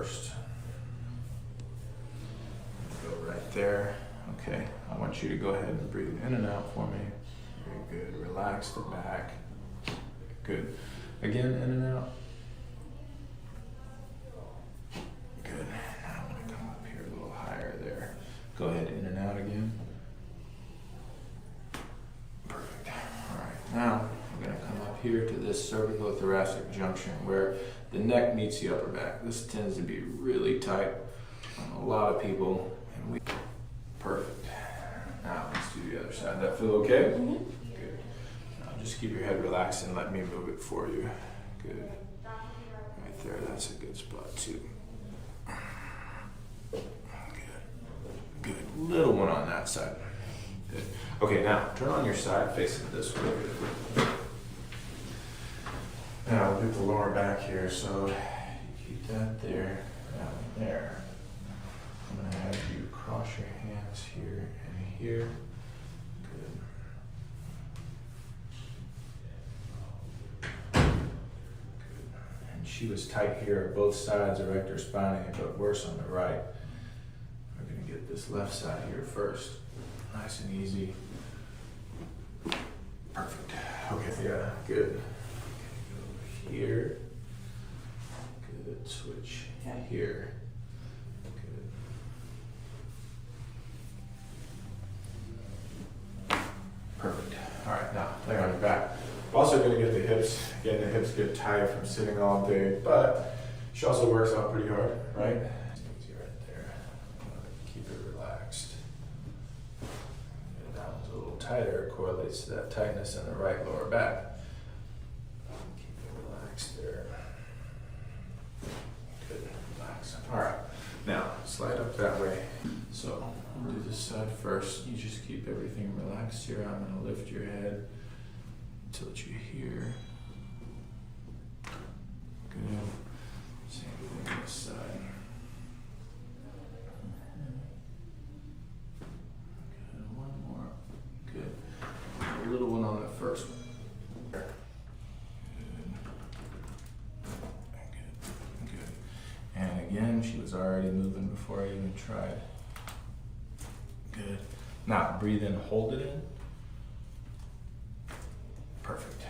first. Go right there. Okay, I want you to go ahead and breathe in and out for me. Very good. Relax the back. Good. Again, in and out. Good. Now I'm going to come up here a little higher there. Go ahead, in and out again. Perfect. All right, now I'm going to come up here to this cervico-thoracic junction where the neck meets the upper back. This tends to be really tight on a lot of people. And perfect. Now let's do the other side. That feel okay? Mm-hmm. Good. Now just keep your head relaxed and let me move it for you. Good. Right there, that's a good spot too. Good. Good. Little one on that side. Good. Okay, now turn on your side facing this way. Now we'll get the lower back here, so keep that there, down there. I'm going to have you cross your hands here and here. Good. Good. And she was tight here. Both sides of rector spinae, but worse on the right. We're going to get this left side here first. Nice and easy. Perfect. Okay, yeah, good. Okay, go here. Good. Switch here. Perfect. All right, now lay on your back. We're also going to get the hips. Again, the hips get tired from sitting all day, but she also works out pretty hard, right? Easy right there. Keep it relaxed. And that one's a little tighter. It correlates to that tightness in the right lower back. Keep it relaxed there. Good. Relax. All right. Now slide up that way. So I'll do this side first. You just keep everything relaxed here. I'm going to lift your head, tilt you here. Good. Same thing this side. Good. One more. Good. A little one on the first one. Good. Good. Good. And again, she was already moving before I even tried. Good. Now breathe in, hold it in. Perfect.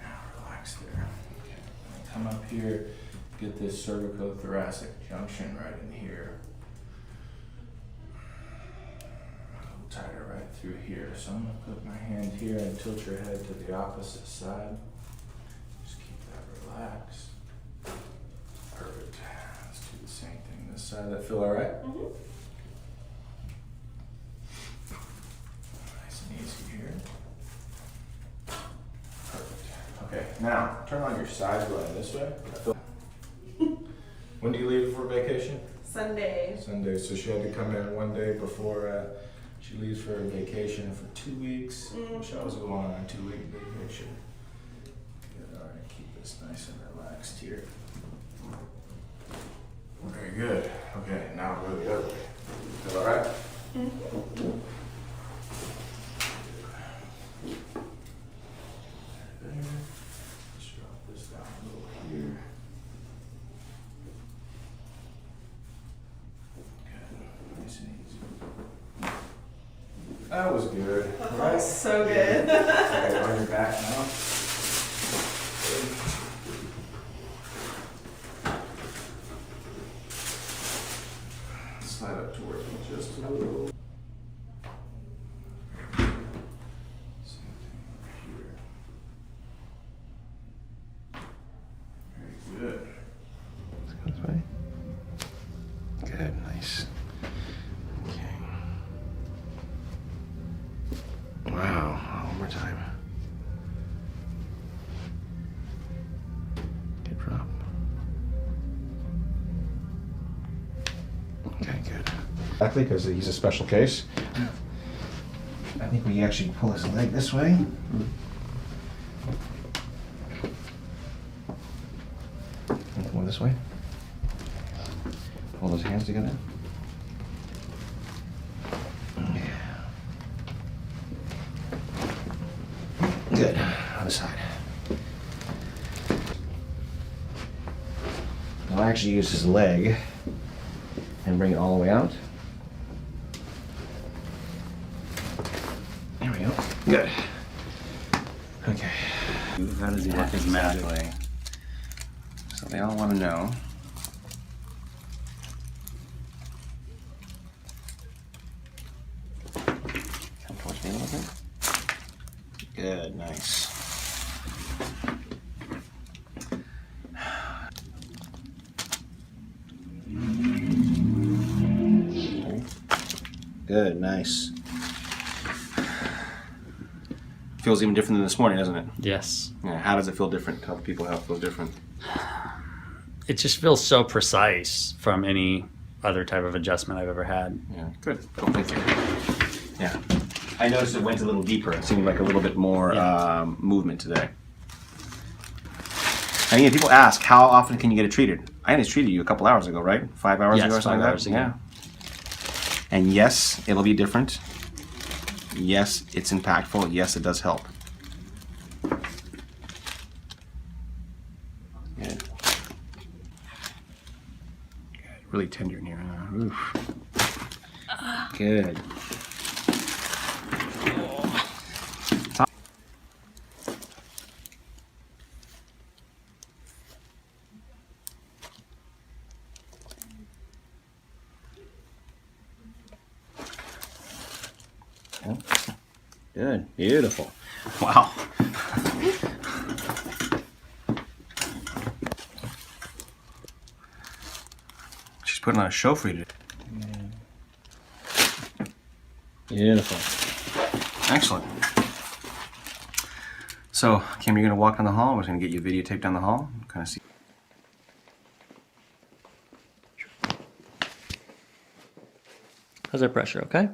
Now relax there. Okay. Come up here, get this cervico-thoracic junction right in here. A little tighter right through here. So I'm going to put my hand here and tilt your head to the opposite side. Just keep that relaxed. Perfect. Let's do the same thing this side. That feel all right? Mm-hmm. Okay, now turn on your side going this way. When do you leave for vacation? Sunday. Sunday, so she had to come in one day before she leaves for vacation for 2 weeks. Wish I was going on a 2-week vacation. Good, all right, keep this nice and relaxed here. Very good. Okay, now go the other way. Feel all right? Mm-hmm. Just drop this down a little here. Good, nice and easy. That was good. That right? was so good. Okay, on your back now. Good. Slide up towards me just a little. Good. This way. Good, nice. Okay. Wow, one more time. Good drop. Okay, good. Exactly, because he's a special case. I think we actually pull his leg this way. Come this way. Hold those hands together. Yeah. Good. Other side. I'll actually use his leg and bring it all the way out. There we go. Good. Okay. How does he work his magic? Exactly. So they all want to know. Come towards me a little bit. Good, nice. Good, nice. Feels even different than this morning, doesn't it? Yes. Yeah, how does it feel different? Tell the people how it feels different. It just feels so precise from any other type of adjustment I've ever had. Yeah, good. Cool, thank you. Yeah. I noticed it went a little deeper. It seemed like a little bit more movement today. I mean, people ask, how often can you get it treated? I just treated you a couple hours ago, right? 5 hours ago or something 5 hours like that? ago. Yeah. And yes, it'll be different. Yes, it's impactful. Yes, it does help. Good. Good. Really tender in here. Oof. Good. Good. Beautiful. Wow. She's putting on a show for you today. Beautiful. Excellent. So, Kim, you're going to walk down the hall. We're going to get you videotaped down the hall. Kind of see. How's that pressure, okay?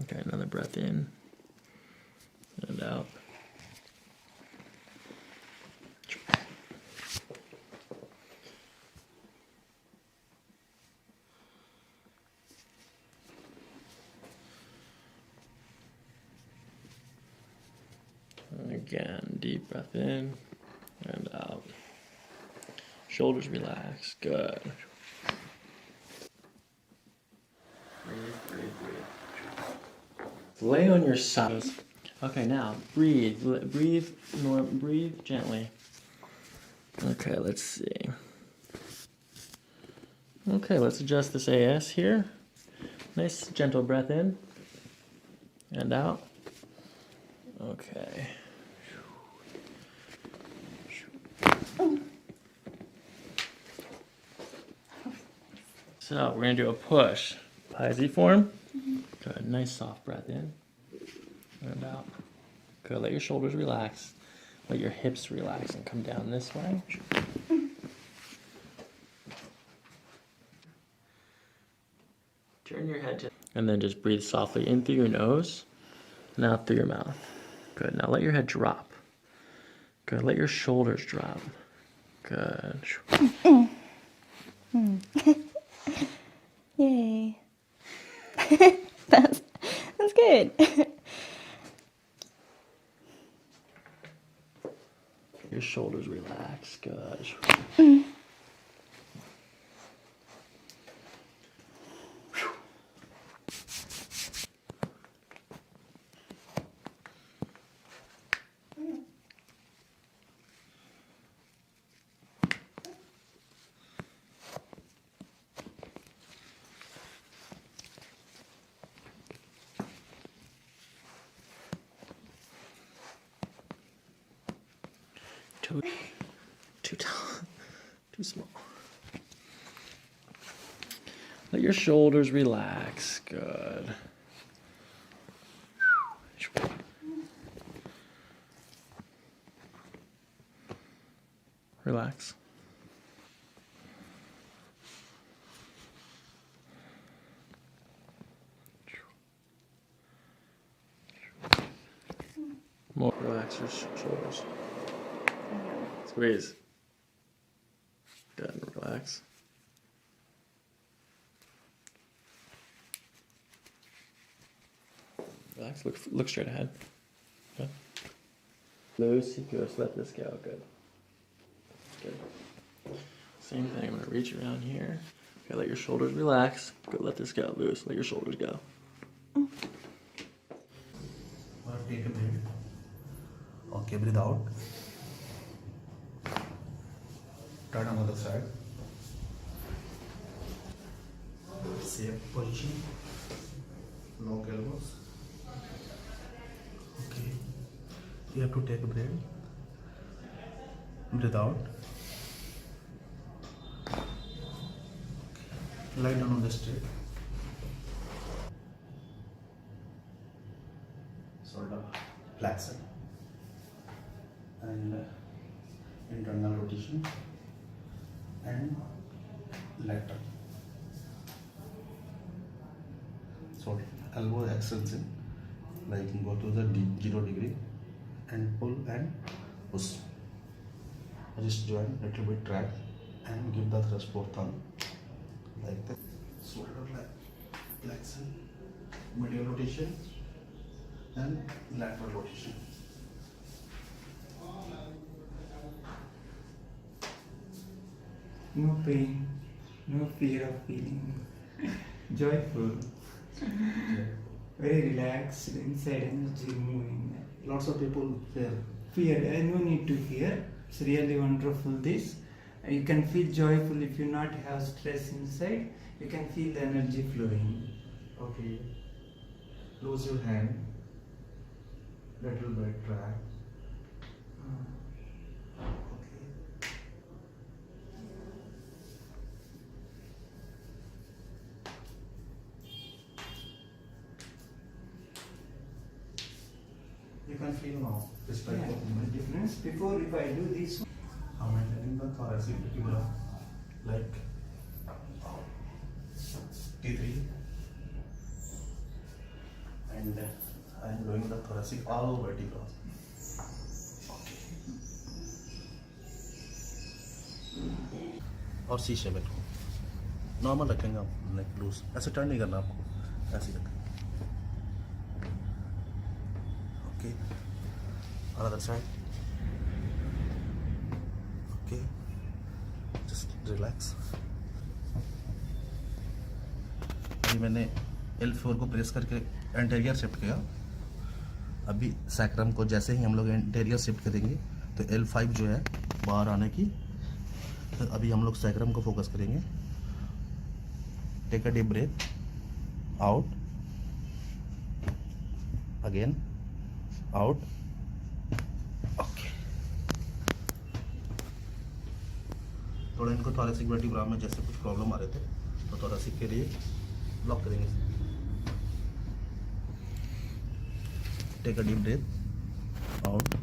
Okay, another breath in and out. Again, deep breath in and out. Shoulders relax. Good. Breathe. Lay on your side. Okay, now breathe. Breathe gently. Okay, let's see. Okay, let's adjust this AS here. Nice gentle breath in and out. Okay. So we're gonna do a push. High Z form. Good. Nice soft breath in and out. Good. Let your shoulders relax. Let your hips relax and come down this way. Turn your head to, and then just breathe softly in through your nose and out through your mouth. Good. Now let your head drop. Good. Let your shoulders drop. Good. Yay. that's good. Your shoulders relax. Good. Too small. Let your shoulders relax. Good. Relax. More. Relax your shoulders. Squeeze. Good. Relax. Relax. Look straight ahead. Good. Loose. Just let this go. Good. Good. Same thing. I'm gonna reach around here. Okay, let your shoulders relax. Go, let this go loose. Let your shoulders go. Take a breath. Okay, breathe out. Turn on the other side. Same position. Lock elbows. Okay. You have to take a breath. Breathe out. Lie down on the straight. Shoulder flexion and internal rotation and lateral. So elbow extension, like go to the 0 degree and pull and push. Wrist joint little bit drag and give the thrust for thumb like that. Shoulder flexion, medial rotation and lateral rotation. No pain, no fear of feeling, joyful, very relaxed, inside energy moving. Lots of people fear. Fear, no need to fear. It's really wonderful this. You can feel joyful if you not have stress inside. You can feel the energy flowing. Okay. Close your hand. Little bit drag. Okay. You can feel now this type Yeah, of the movement. difference before if I do this. I'm maintaining the thoracic vertebra like T3 and I'm doing the thoracic all vertebra. और सी shape को normal रखेंगे आप, नेक loose, ऐसे turn नहीं करना आपको, ऐसे रखें. Okay, another side. Okay, just relax. अभी मैंने L4 को प्रेस करके एंटेरियर शिफ्ट किया. अभी सैक्रम को जैसे ही हम लोग एंटेरियर शिफ्ट करेंगे तो L5 जो है बाहर आने की. तो अभी हम लोग सैक्रम को फोकस करेंगे. Take a deep breath out, again out. Okay, थोड़ा इनको थोरेसिक वर्टिब्रा में जैसे कुछ प्रॉब्लम आ रहे थे तो थोरेसिक के लिए लॉक करेंगे. Take a deep breath out.